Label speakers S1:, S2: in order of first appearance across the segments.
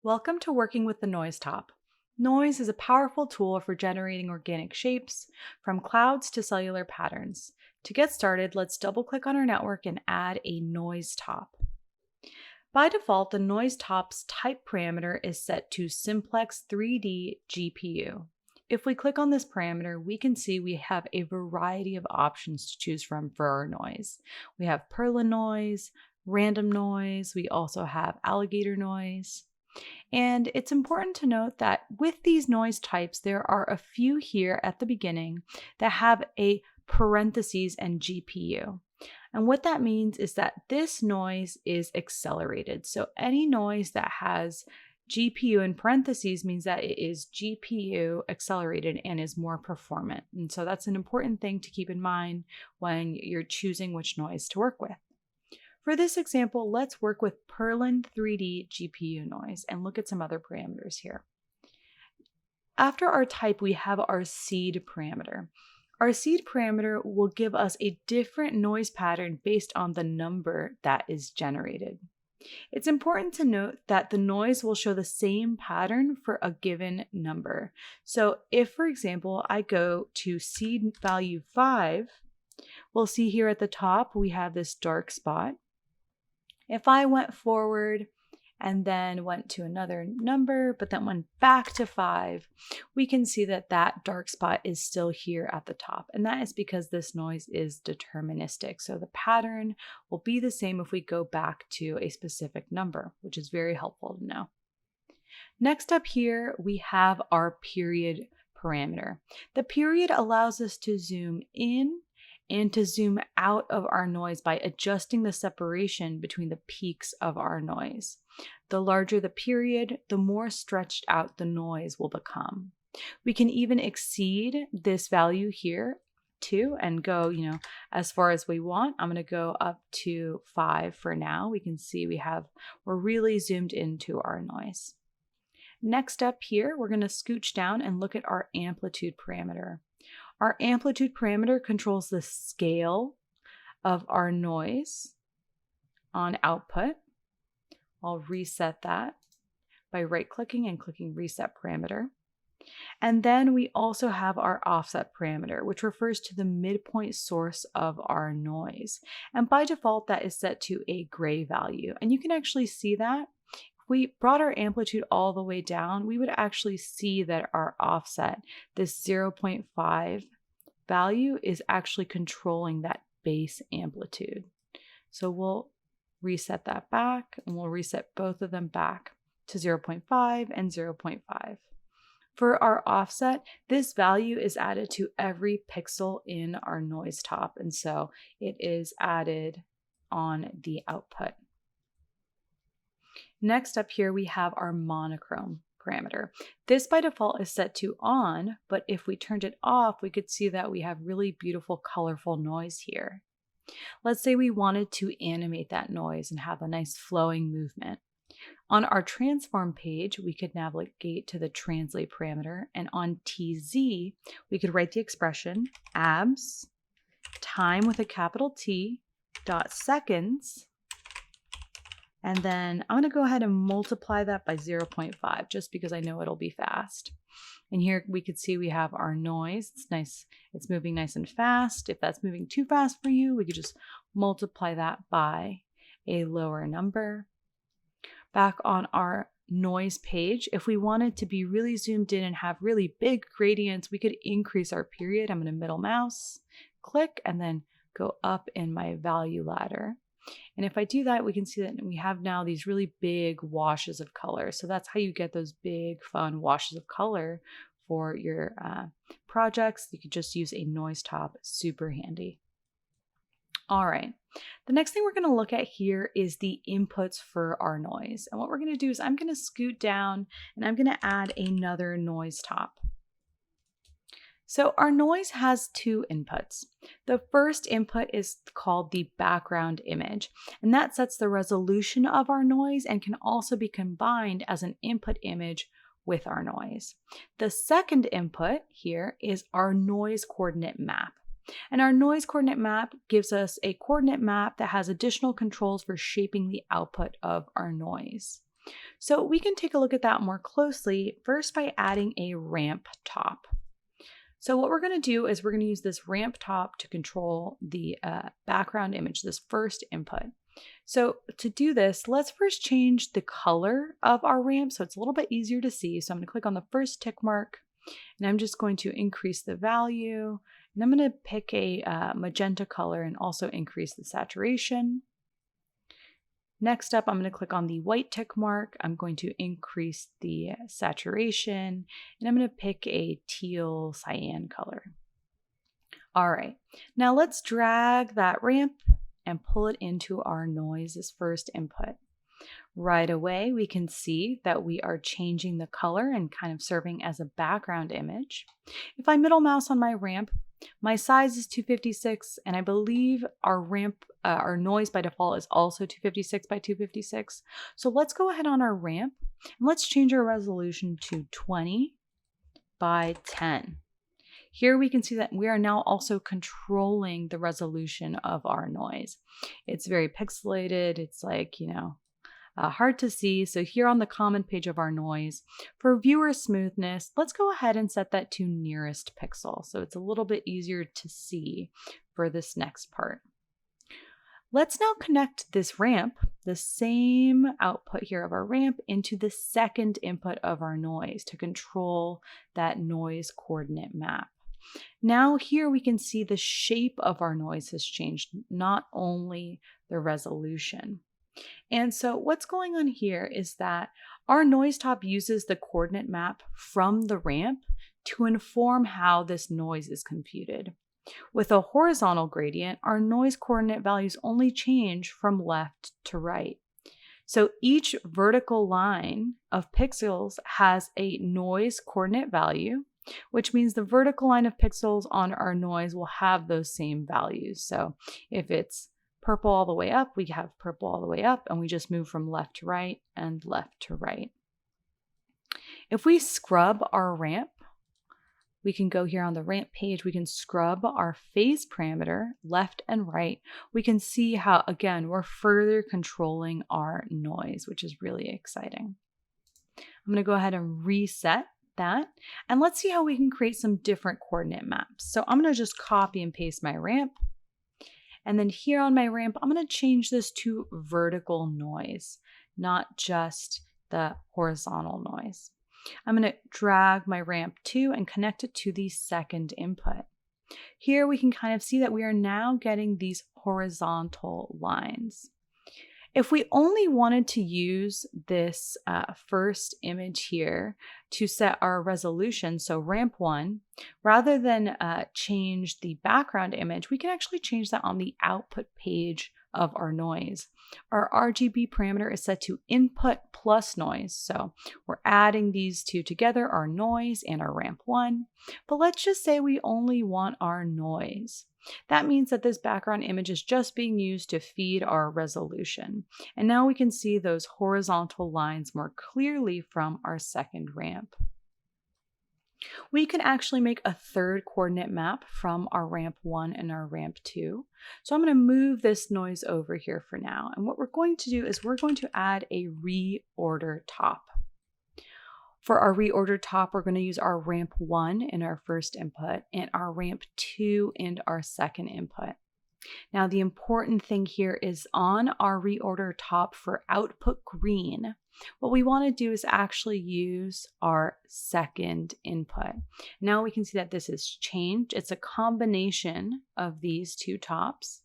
S1: Welcome to Working with the Noise Top. Noise is a powerful tool for generating organic shapes, from clouds to cellular patterns. To get started, let's double-click on our network and add a noise top. By default, the noise top's type parameter is set to Simplex 3D GPU. If we click on this parameter, we can see we have a variety of options to choose from for our noise. We have Perlin noise, random noise, we also have alligator noise. And it's important to note that with these noise types, there are a few here at the beginning that have a parentheses and GPU. And what that means is that this noise is accelerated. So any noise that has GPU in parentheses means that it is GPU accelerated and is more performant. And so that's an important thing to keep in mind when you're choosing which noise to work with. For this example, let's work with Perlin 3D GPU noise and look at some other parameters here. After our type, we have our seed parameter. Our seed parameter will give us a different noise pattern based on the number that is generated. It's important to note that the noise will show the same pattern for a given number. So if, for example, I go to seed value 5, we'll see here at the top we have this dark spot. If I went forward and then went to another number, but then went back to 5, we can see that that dark spot is still here at the top. And that is because this noise is deterministic. So the pattern will be the same if we go back to a specific number, which is very helpful to know. Next up here, we have our period parameter. The period allows us to zoom in and to zoom out of our noise by adjusting the separation between the peaks of our noise. The larger the period, the more stretched out the noise will become. We can even exceed this value here too and go, as far as we want. I'm going to go up to 5 for now. We can see we're really zoomed into our noise. Next up here, we're going to scooch down and look at our amplitude parameter. Our amplitude parameter controls the scale of our noise on output. I'll reset that by right-clicking and clicking Reset Parameter. And then we also have our offset parameter, which refers to the midpoint source of our noise. And by default, that is set to a gray value. And you can actually see that. If we brought our amplitude all the way down, we would actually see that our offset, this 0.5 value, is actually controlling that base amplitude. So we'll reset that back, and we'll reset both of them back to 0.5 and 0.5. For our offset, this value is added to every pixel in our noise top, and so it is added on the output. Next up here, we have our monochrome parameter. This by default is set to on, but if we turned it off, we could see that we have really beautiful, colorful noise here. Let's say we wanted to animate that noise and have a nice flowing movement. On our transform page, we could navigate to the translate parameter, and on TZ, we could write the expression abs time with a capital T dot seconds. And then I'm going to go ahead and multiply that by 0.5 just because I know it'll be fast. And here we could see we have our noise. It's nice. It's moving nice and fast. If that's moving too fast for you, we could just multiply that by a lower number. Back on our noise page, if we wanted to be really zoomed in and have really big gradients, we could increase our period. I'm going to middle mouse, click, and then go up in my value ladder. And if I do that, we can see that we have now these really big washes of color. So that's how you get those big, fun washes of color for your projects. You could just use a noise top, super handy. All right, the next thing we're going to look at here is the inputs for our noise. And what we're going to do is I'm going to scoot down and I'm going to add another noise top. So our noise has two inputs. The first input is called the background image, and that sets the resolution of our noise and can also be combined as an input image with our noise. The second input here is our noise coordinate map. And our noise coordinate map gives us a coordinate map that has additional controls for shaping the output of our noise. So we can take a look at that more closely first by adding a ramp top. So what we're going to do is we're going to use this ramp top to control the background image, this first input. So to do this, let's first change the color of our ramp so it's a little bit easier to see. So I'm going to click on the first tick mark and I'm just going to increase the value. And I'm going to pick a magenta color and also increase the saturation. Next up, I'm going to click on the white tick mark. I'm going to increase the saturation, and I'm going to pick a teal cyan color. All right, now let's drag that ramp and pull it into our noise as first input. Right away, we can see that we are changing the color and kind of serving as a background image. If I middle mouse on my ramp, my size is 256, and I believe our ramp, our noise by default is also 256 by 256. So let's go ahead on our ramp and let's change our resolution to 20 by 10. Here we can see that we are now also controlling the resolution of our noise. It's very pixelated. It's like, hard to see. So here on the comment page of our noise, for viewer smoothness, let's go ahead and set that to nearest pixel. So it's a little bit easier to see for this next part. Let's now connect this ramp, the same output here of our ramp, into the second input of our noise to control that noise coordinate map. Now here we can see the shape of our noise has changed, not only the resolution. And so what's going on here is that our noise top uses the coordinate map from the ramp to inform how this noise is computed. With a horizontal gradient, our noise coordinate values only change from left to right. So each vertical line of pixels has a noise coordinate value, which means the vertical line of pixels on our noise will have those same values. So if it's purple all the way up, we have purple all the way up, and we just move from left to right and left to right. If we scrub our ramp, we can go here on the ramp page, we can scrub our phase parameter left and right. We can see how, again, we're further controlling our noise, which is really exciting. I'm going to go ahead and reset that, and let's see how we can create some different coordinate maps. So I'm going to just copy and paste my ramp. And then here on my ramp, I'm going to change this to vertical noise, not just the horizontal noise. I'm going to drag my ramp to and connect it to the second input. Here we can kind of see that we are now getting these horizontal lines. If we only wanted to use this first image here to set our resolution, so ramp 1, rather than change the background image, we can actually change that on the output page of our noise. Our RGB parameter is set to input plus noise. So we're adding these two together, our noise and our ramp 1. But let's just say we only want our noise. That means that this background image is just being used to feed our resolution. And now we can see those horizontal lines more clearly from our second ramp. We can actually make a third coordinate map from our ramp 1 and our ramp 2. So I'm going to move this noise over here for now. And what we're going to do is we're going to add a reorder top. For our reorder top, we're going to use our ramp 1 in our first input and our ramp 2 in our second input. Now, the important thing here is on our reorder top for output green, what we want to do is actually use our second input. Now we can see that this has changed. It's a combination of these two tops.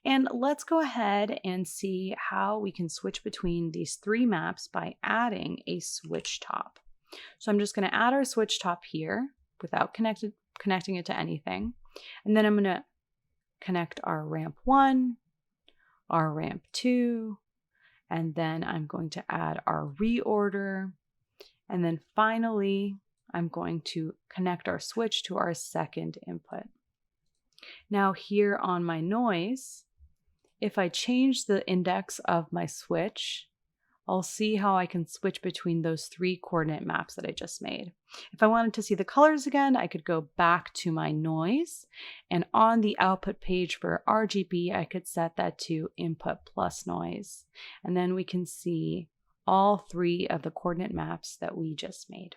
S1: And let's go ahead and see how we can switch between these three maps by adding a switch top. So I'm just going to add our switch top here without connecting it to anything. And then I'm going to connect our ramp 1, our ramp 2, and then I'm going to add our reorder. And then finally, I'm going to connect our switch to our second input. Now here on my noise, if I change the index of my switch, I'll see how I can switch between those three coordinate maps that I just made. If I wanted to see the colors again, I could go back to my noise, and on the output page for RGB, I could set that to input plus noise. And then we can see all 3 of the coordinate maps that we just made.